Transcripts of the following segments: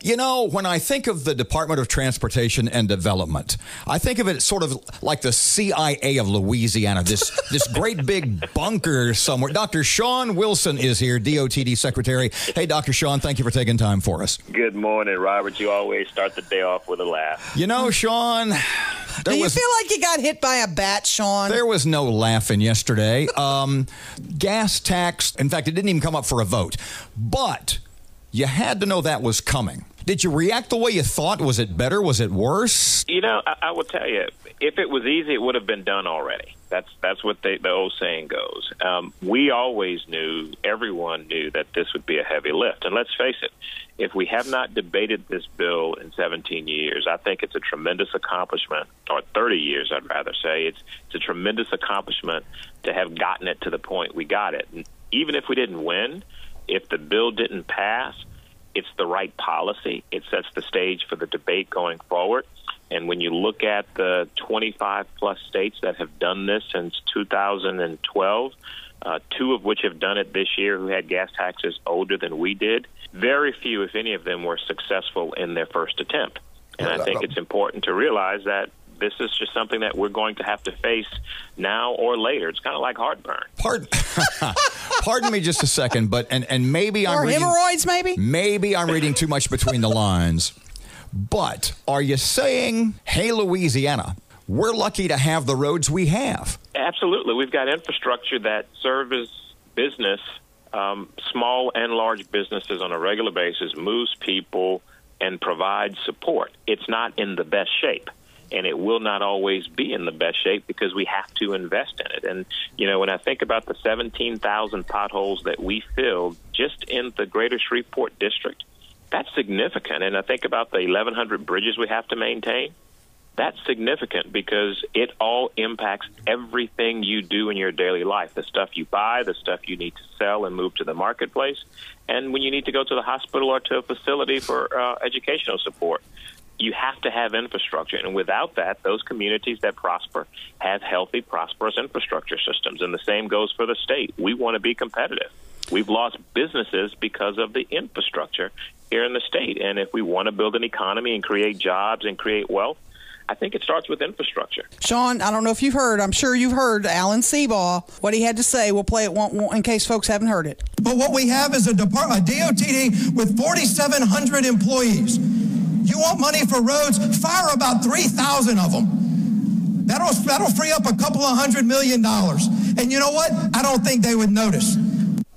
You know, when I think of the Department of Transportation and Development, I think of it sort of like the CIA of Louisiana, this great big bunker somewhere. Dr. Shawn Wilson is here, DOTD Secretary. Hey, Dr. Shawn, thank you for taking time for us. Good morning, Robert. You always start the day off with a laugh. You know, Shawn... Do you feel like you got hit by a bat, Shawn? There was no laughing yesterday. Gas tax, in fact, it didn't even come up for a vote. But you had to know that was coming. Did you react the way you thought? Was it better? Was it worse? You know, I will tell you, if it was easy, it would have been done already. That's what the old saying goes. We always knew, everyone knew that this would be a heavy lift. And let's face it, if we have not debated this bill in 17 years, I think it's a tremendous accomplishment, or 30 years, I'd rather say. It's a tremendous accomplishment to have gotten it to the point we got it. And even if we didn't win, if the bill didn't pass, it's the right policy. It sets the stage for the debate going forward. And when you look at the 25-plus states that have done this since 2012, two of which have done it this year who had gas taxes older than we did, very few, if any of them, were successful in their first attempt. And I think it's important to realize that this is just something that we're going to have to face now or later. It's kind of like heartburn. Pardon me just a second, but and maybe I'm reading... Or hemorrhoids, maybe? Maybe I'm reading too much between the lines. But are you saying, hey, Louisiana, we're lucky to have the roads we have? Absolutely. We've got infrastructure that serves business, small and large businesses on a regular basis, moves people, and provides support. It's not in the best shape, and it will not always be in the best shape because we have to invest in it. And, you know, when I think about the 17,000 potholes that we filled just in the greater Shreveport district, that's significant. And I think about the 1,100 bridges we have to maintain. That's significant because it all impacts everything you do in your daily life, the stuff you buy, the stuff you need to sell and move to the marketplace, and when you need to go to the hospital or to a facility for educational support. You have to have infrastructure, and without that, those communities that prosper have healthy, prosperous infrastructure systems, and the same goes for the state. We want to be competitive. We've lost businesses because of the infrastructure here in the state, and if we want to build an economy and create jobs and create wealth, I think it starts with infrastructure. Shawn, I don't know if you've heard. I'm sure you've heard Alan Seabaugh, what he had to say. We'll play it in case folks haven't heard it. But what we have is a DOTD with 4,700 employees. You want money for roads? Fire about 3,000 of them. That'll free up a couple of $100 million. And you know what? I don't think they would notice.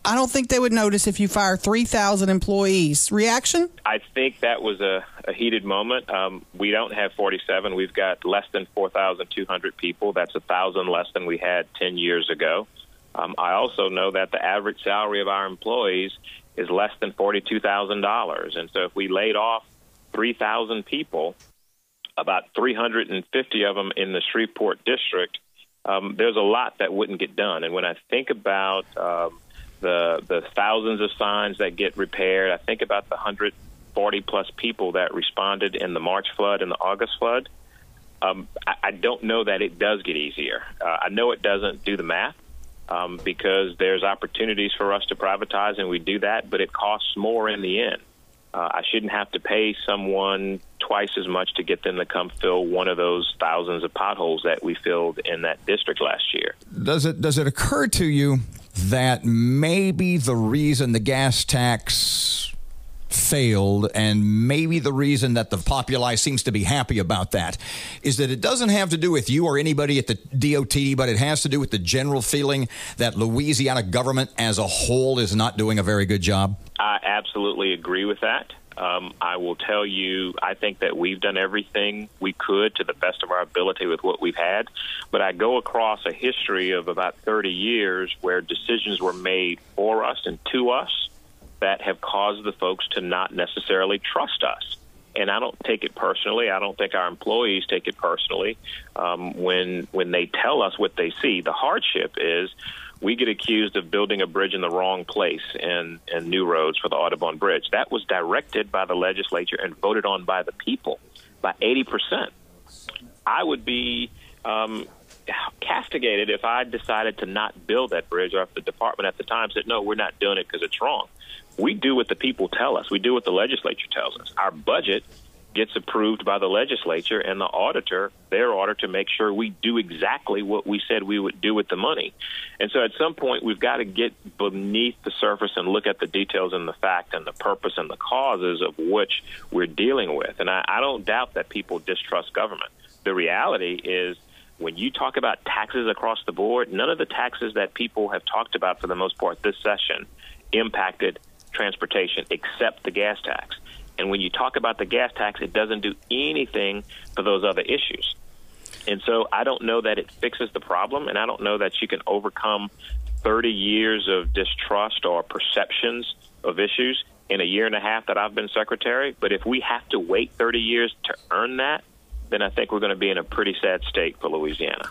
I don't think they would notice if you fire 3,000 employees. Reaction? I think that was a heated moment. We don't have 47. We've got less than 4,200 people. That's 1,000 less than we had 10 years ago. I also know that the average salary of our employees is less than $42,000. And so if we laid off 3,000 people, about 350 of them in the Shreveport district, there's a lot that wouldn't get done. And when I think about the thousands of signs that get repaired, I think about the 140-plus people that responded in the March flood and the August flood. I don't know that it does get easier. I know it doesn't do the math because there's opportunities for us to privatize, and we do that, but it costs more in the end. I shouldn't have to pay someone twice as much to get them to come fill one of those thousands of potholes that we filled in that district last year. Does it occur to you that maybe the reason the gas tax failed and maybe the reason that the populi seems to be happy about that is that it doesn't have to do with you or anybody at the DOTD, but it has to do with the general feeling that Louisiana government as a whole is not doing a very good job? I absolutely agree with that. I will tell you, I think that we've done everything we could to the best of our ability with what we've had. But I go across a history of about 30 years where decisions were made for us and to us that have caused the folks to not necessarily trust us. And I don't take it personally. I don't think our employees take it personally when they tell us what they see. The hardship is we get accused of building a bridge in the wrong place and new roads for the Audubon Bridge. That was directed by the legislature and voted on by the people by 80%. I would be castigated if I decided to not build that bridge, or if the department at the time said, no, we're not doing it because it's wrong. We do what the people tell us. We do what the legislature tells us. Our budget gets approved by the legislature and the auditor, their auditor, to make sure we do exactly what we said we would do with the money. And so at some point, we've got to get beneath the surface and look at the details and the fact and the purpose and the causes of which we're dealing with. And I don't doubt that people distrust government. The reality is, when you talk about taxes across the board, none of the taxes that people have talked about for the most part this session impacted transportation except the gas tax. And when you talk about the gas tax, it doesn't do anything for those other issues. And so I don't know that it fixes the problem, and I don't know that you can overcome 30 years of distrust or perceptions of issues in a year and a half that I've been secretary. But if we have to wait 30 years to earn that, then I think we're going to be in a pretty sad state for Louisiana.